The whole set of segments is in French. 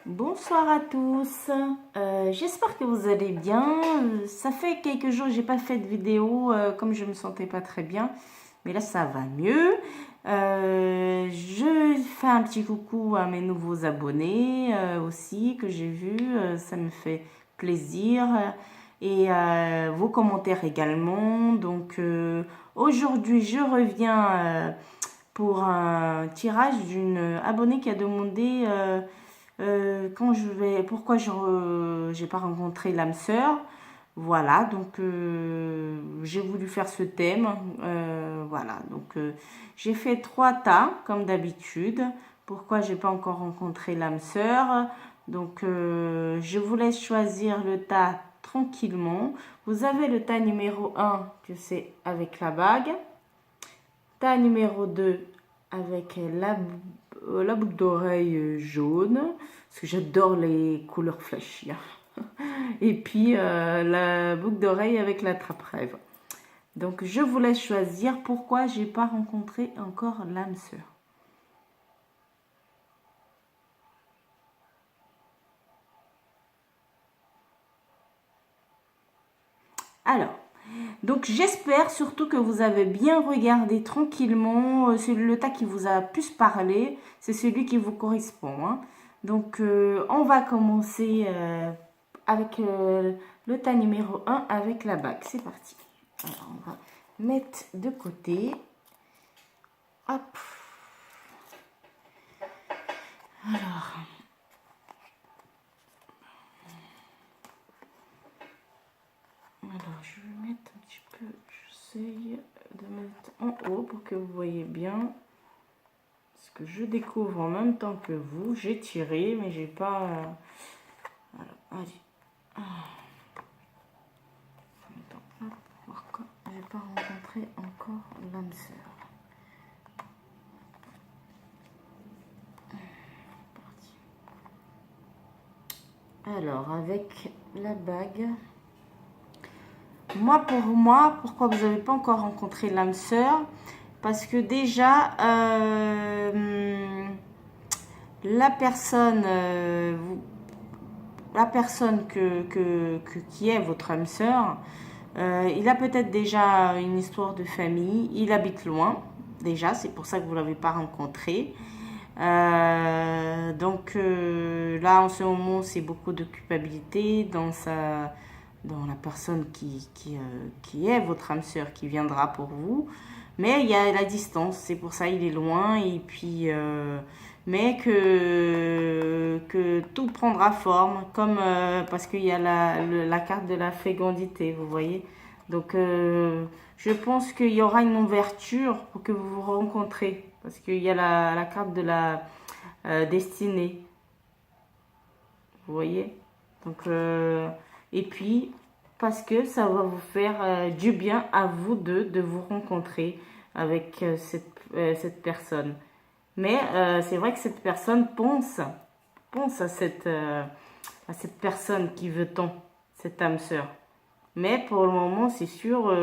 Bonsoir à tous, j'espère que vous allez bien. Ça fait quelques jours que j'ai pas fait de vidéo comme je me sentais pas très bien, mais là ça va mieux. Je fais un petit coucou à mes nouveaux abonnés aussi que j'ai vus, ça me fait plaisir et vos commentaires également. Donc aujourd'hui je reviens pour un tirage d'une abonnée qui a demandé pourquoi j'ai pas rencontré l'âme sœur. Voilà, donc j'ai voulu faire ce thème. Voilà, donc j'ai fait 3 tas comme d'habitude. Pourquoi j'ai pas encore rencontré l'âme sœur. Donc je vous laisse choisir le tas tranquillement. Vous avez le tas numéro 1 que c'est avec la bague. Tas numéro 2 avec la boucle d'oreille jaune, parce que j'adore les couleurs flashy. Et puis la boucle d'oreille avec la trappe-rêve. Donc je vous laisse choisir pourquoi j'ai pas rencontré encore l'âme sœur. Alors, donc j'espère surtout que vous avez bien regardé tranquillement. C'est le tas qui vous a plus parlé, c'est celui qui vous correspond. Hein. Donc on va commencer avec le tas numéro 1 avec la bague. C'est parti. Alors, on va mettre de côté. Hop. Alors. Alors, je vais mettre un petit peu, j'essaye de mettre en haut pour que vous voyez bien. Parce que je découvre en même temps que vous. J'ai tiré, mais j'ai pas... Voilà, allez. Attends, pourquoi j'ai pas rencontré encore l'âme sœur. Alors, avec la bague... pour moi, pourquoi vous n'avez pas encore rencontré l'âme sœur? Parce que déjà, la personne, qui est votre âme sœur, il a peut-être déjà une histoire de famille, il habite loin, déjà, c'est pour ça que vous ne l'avez pas rencontré. Donc là, en ce moment, c'est beaucoup de culpabilité dans la personne qui est votre âme sœur, qui viendra pour vous. Mais il y a la distance, c'est pour ça il est loin. Et puis, mais que tout prendra forme, comme parce qu'il y a la carte de la fécondité, vous voyez. Donc, je pense qu'il y aura une ouverture pour que vous vous rencontrez, parce qu'il y a la carte de la destinée, vous voyez. Donc, et puis, parce que ça va vous faire du bien à vous deux de vous rencontrer avec cette personne. Mais c'est vrai que cette personne pense à cette personne qui veut tant, cette âme sœur. Mais pour le moment, c'est sûr,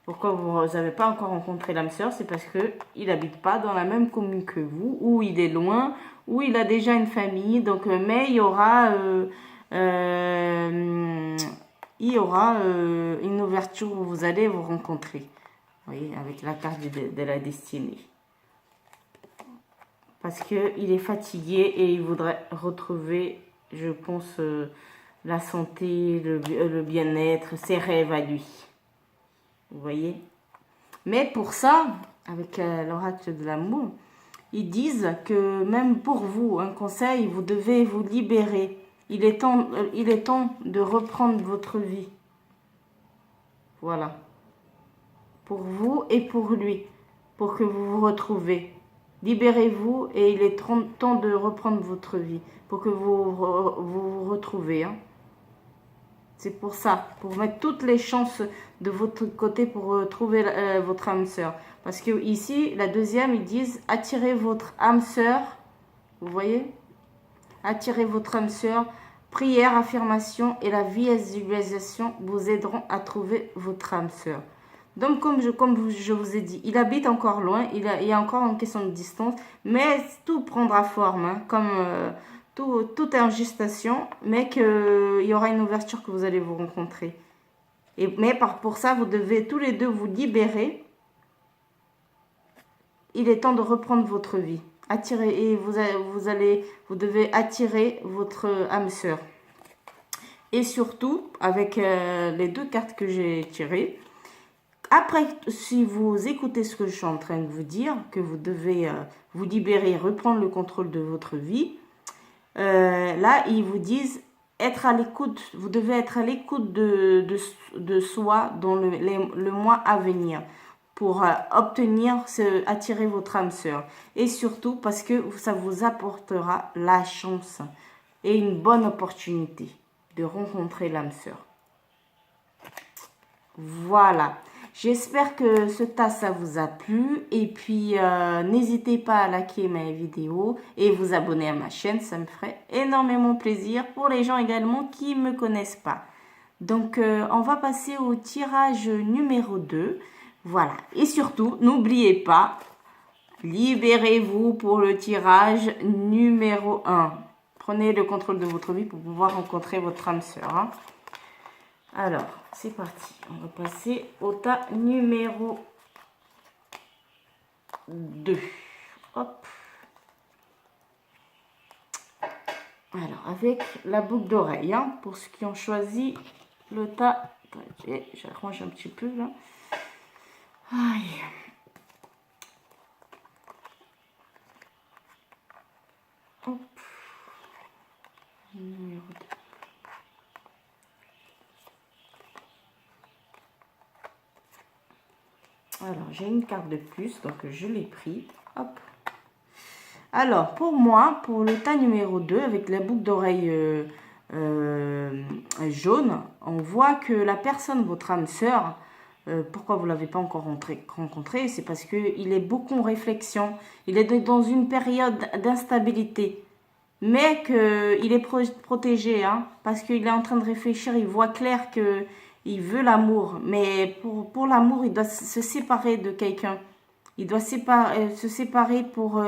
pourquoi vous n'avez pas encore rencontré l'âme sœur, c'est parce qu'il n'habite pas dans la même commune que vous, ou il est loin, ou il a déjà une famille. Donc, mais il y aura une ouverture où vous allez vous rencontrer. Vous voyez, avec la carte de la destinée. Parce qu'il est fatigué et il voudrait retrouver, je pense, la santé, le bien-être, ses rêves à lui. Vous voyez? Mais pour ça, avec l'oracle de l'amour, ils disent que même pour vous, un conseil, vous devez vous libérer. Il est temps de reprendre votre vie. Voilà. Pour vous et pour lui. Pour que vous vous retrouvez. Libérez-vous et il est temps de reprendre votre vie. Pour que vous vous retrouvez. Hein. C'est pour ça. Pour mettre toutes les chances de votre côté pour trouver votre âme sœur. Parce que ici, la deuxième, ils disent attirez votre âme sœur. Vous voyez? Attirez votre âme sœur. Prière, affirmation et la visualisation vous aideront à trouver votre âme sœur. Donc, comme je vous ai dit, il habite encore loin, il y a encore une question de distance, mais tout prendra forme, hein, tout est en gestation, mais qu'il y aura une ouverture que vous allez vous rencontrer. Mais pour ça, vous devez tous les deux vous libérer. Il est temps de reprendre votre vie. Attirer, et vous devez attirer votre âme sœur. Et surtout, avec les 2 cartes que j'ai tirées, après, si vous écoutez ce que je suis en train de vous dire, que vous devez vous libérer, reprendre le contrôle de votre vie, là, ils vous disent être à l'écoute. Vous devez être à l'écoute de soi dans le mois à venir pour attirer votre âme sœur. Et surtout parce que ça vous apportera la chance et une bonne opportunité de rencontrer l'âme sœur. Voilà. J'espère que ce tas, ça vous a plu. Et puis, n'hésitez pas à liker mes vidéos et vous abonner à ma chaîne. Ça me ferait énormément plaisir pour les gens également qui ne me connaissent pas. Donc, on va passer au tirage numéro 2. Voilà. Et surtout, n'oubliez pas, libérez-vous pour le tirage numéro 1. Prenez le contrôle de votre vie pour pouvoir rencontrer votre âme sœur. Hein. Alors, c'est parti. On va passer au tas numéro 2. Hop. Alors, avec la boucle d'oreille, hein, pour ceux qui ont choisi le tas. Attendez, j'arrange un petit peu là. Aïe. Hop. Numéro 2. Alors, j'ai une carte de plus, donc je l'ai pris. Hop. Alors, pour moi, pour le tas numéro 2, avec la boucle d'oreille jaune, on voit que la personne, votre âme sœur, pourquoi vous ne l'avez pas encore rencontré, c'est parce qu'il est beaucoup en réflexion. Il est dans une période d'instabilité. Mais qu'il est protégé, hein, parce qu'il est en train de réfléchir, il voit clair que il veut l'amour, mais pour l'amour, il doit se séparer de quelqu'un. Il doit se séparer pour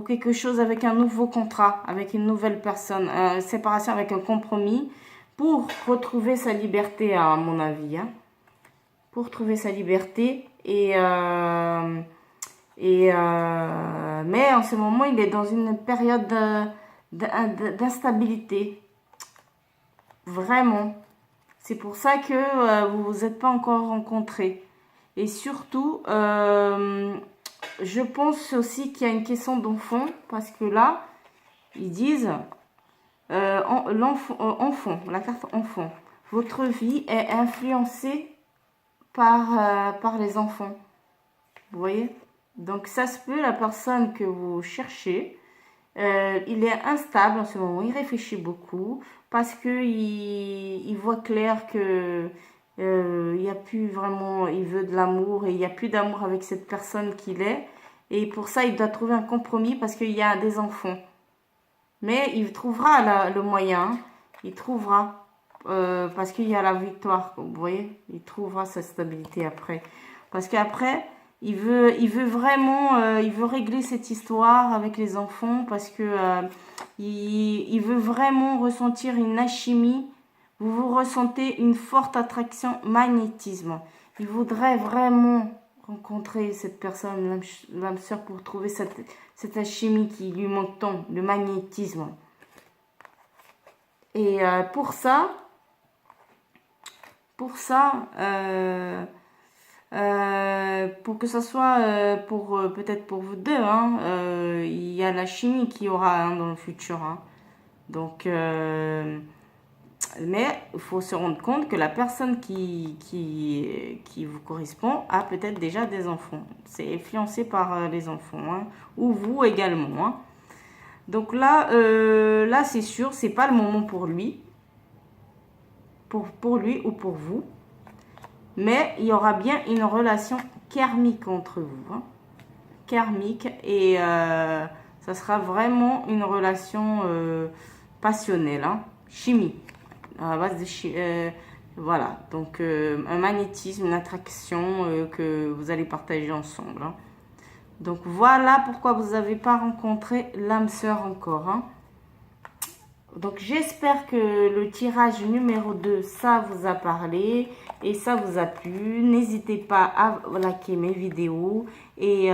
quelque chose avec un nouveau contrat, avec une nouvelle personne. Séparation avec un compromis pour retrouver sa liberté, à mon avis. Hein. Pour trouver sa liberté. Mais en ce moment, il est dans une période d'instabilité. Vraiment. C'est pour ça que vous vous êtes pas encore rencontrés. Et surtout, je pense aussi qu'il y a une question d'enfant. Parce que là, ils disent enfant, la carte enfant. Votre vie est influencée par les enfants. Vous voyez? Donc, ça se peut, la personne que vous cherchez, il est instable en ce moment. Il réfléchit beaucoup. Parce qu'il voit clair que il y a plus vraiment, il veut de l'amour et il n'y a plus d'amour avec cette personne qu'il est. Et pour ça, il doit trouver un compromis parce qu'il y a des enfants. Mais il trouvera le moyen. Il trouvera. Parce qu'il y a la victoire. Vous voyez, il trouvera sa stabilité après. Parce qu'après, il veut vraiment, il veut régler cette histoire avec les enfants parce que il veut vraiment ressentir une alchimie. Vous ressentez une forte attraction, magnétisme. Il voudrait vraiment rencontrer cette personne, l'âme sœur, pour trouver cette alchimie qui lui manque tant, le magnétisme. Et pour ça, pour que ça soit peut-être pour vous deux, hein, il y a la chimie qu'il y aura hein, dans le futur. Hein. Donc, mais il faut se rendre compte que la personne qui vous correspond a peut-être déjà des enfants. C'est influencé par les enfants, hein, ou vous également. Hein. Donc là c'est sûr, c'est pas le moment pour lui, pour lui ou pour vous. Mais il y aura bien une relation karmique entre vous. Hein. Karmique. Et ça sera vraiment une relation passionnelle. Hein. Chimie. À base de voilà. Donc, un magnétisme, une attraction que vous allez partager ensemble. Hein. Donc, voilà pourquoi vous n'avez pas rencontré l'âme sœur encore. Hein. Donc j'espère que le tirage numéro 2, ça vous a parlé et ça vous a plu. N'hésitez pas à liker mes vidéos et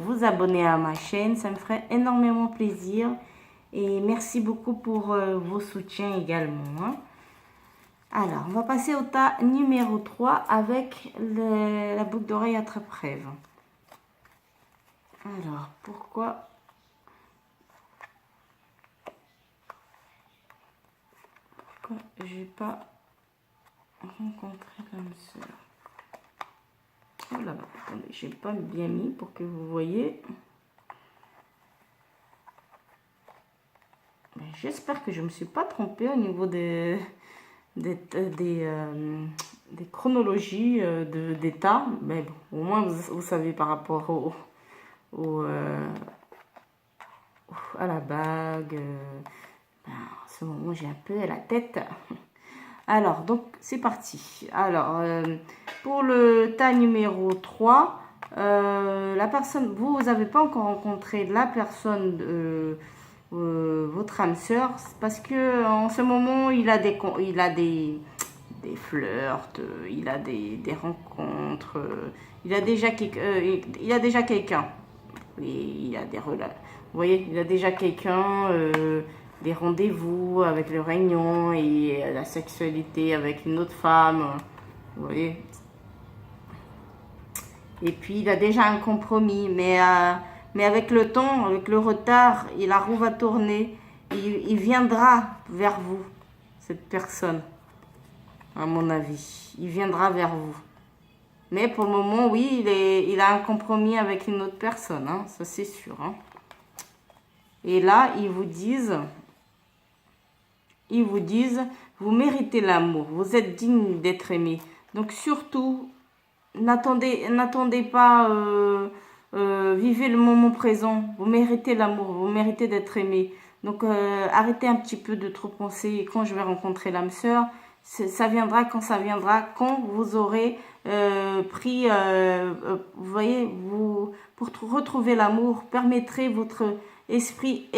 vous abonner à ma chaîne. Ça me ferait énormément plaisir. Et merci beaucoup pour vos soutiens également. Hein. Alors, on va passer au tas numéro 3 avec la boucle d'oreille attrape-rêve. Alors, pourquoi j'ai pas rencontré l'âme sœur? Oh là, attendez, j'ai pas bien mis pour que vous voyez. J'espère que je me suis pas trompée au niveau des chronologies d'état. Mais bon, au moins vous savez par rapport à la bague. Ben, en ce moment, j'ai un peu la tête. Alors, donc, c'est parti. Alors, pour le tas numéro 3, la personne, vous n'avez pas encore rencontré la personne, votre âme sœur, parce que en ce moment, il a des flirts, il a des rencontres, il a déjà quelqu'un. Et il a des relations. Vous voyez, il a déjà quelqu'un, des rendez-vous avec le réunion et la sexualité avec une autre femme. Vous voyez. Et puis, il a déjà un compromis. Mais avec le temps, avec le retard, la roue va tourner. Il viendra vers vous, cette personne, à mon avis. Il viendra vers vous. Mais pour le moment, oui, il a un compromis avec une autre personne. Hein, ça, c'est sûr. Hein. Et là, ils vous disent, vous méritez l'amour, vous êtes digne d'être aimé. Donc surtout, n'attendez pas, vivez le moment présent. Vous méritez l'amour, vous méritez d'être aimé. Donc arrêtez un petit peu de trop penser quand je vais rencontrer l'âme sœur. Ça viendra quand ça viendra, quand vous aurez pris, vous voyez, pour retrouver l'amour, permettrez votre esprit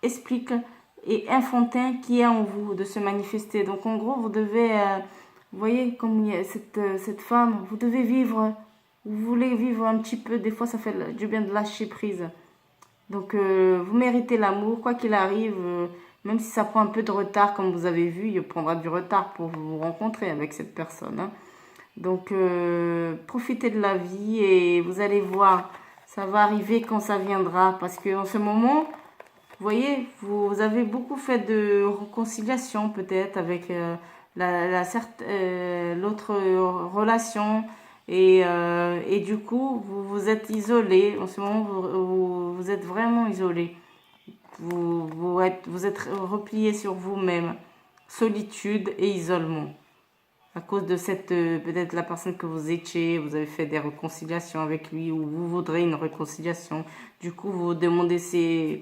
explique et enfantin qui est en vous de se manifester. Donc en gros, vous devez, vous voyez, comme il y a cette femme, vous devez vivre, vous voulez vivre un petit peu, des fois ça fait du bien de lâcher prise. Donc vous méritez l'amour, quoi qu'il arrive, même si ça prend un peu de retard, comme vous avez vu, il prendra du retard pour vous rencontrer avec cette personne. Hein. Donc profitez de la vie et vous allez voir, ça va arriver quand ça viendra. Parce qu'en ce moment, vous voyez, vous avez beaucoup fait de réconciliation peut-être avec l'autre relation. Et du coup, vous vous êtes isolé. En ce moment, vous êtes vraiment isolé. Vous êtes replié sur vous-même. Solitude et isolement. À cause de cette, peut-être la personne que vous étiez, vous avez fait des réconciliations avec lui ou vous voudrez une réconciliation. Du coup, vous vous demandez c'est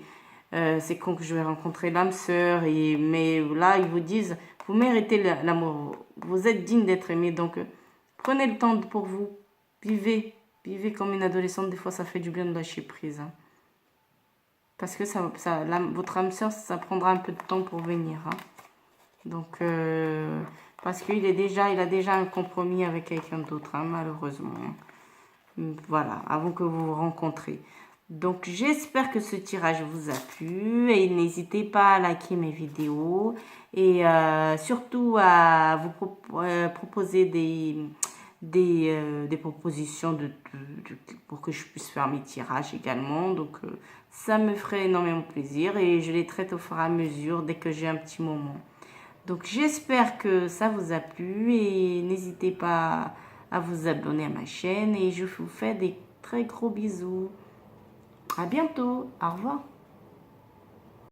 quand que je vais rencontrer l'âme sœur. Mais là, ils vous disent, vous méritez l'amour. Vous êtes digne d'être aimé. Donc, prenez le temps pour vous. Vivez. Vivez comme une adolescente. Des fois, ça fait du bien de lâcher prise. Hein. Parce que votre âme sœur, ça prendra un peu de temps pour venir. Hein. Donc, parce qu'il a déjà un compromis avec quelqu'un d'autre, hein, malheureusement. Voilà, avant que vous vous rencontrez. Donc, j'espère que ce tirage vous a plu. Et n'hésitez pas à liker mes vidéos. Et surtout à vous proposer des propositions pour que je puisse faire mes tirages également. Donc, ça me ferait énormément plaisir. Et je les traite au fur et à mesure dès que j'ai un petit moment. Donc, j'espère que ça vous a plu et n'hésitez pas à vous abonner à ma chaîne et je vous fais des très gros bisous. À bientôt. Au revoir.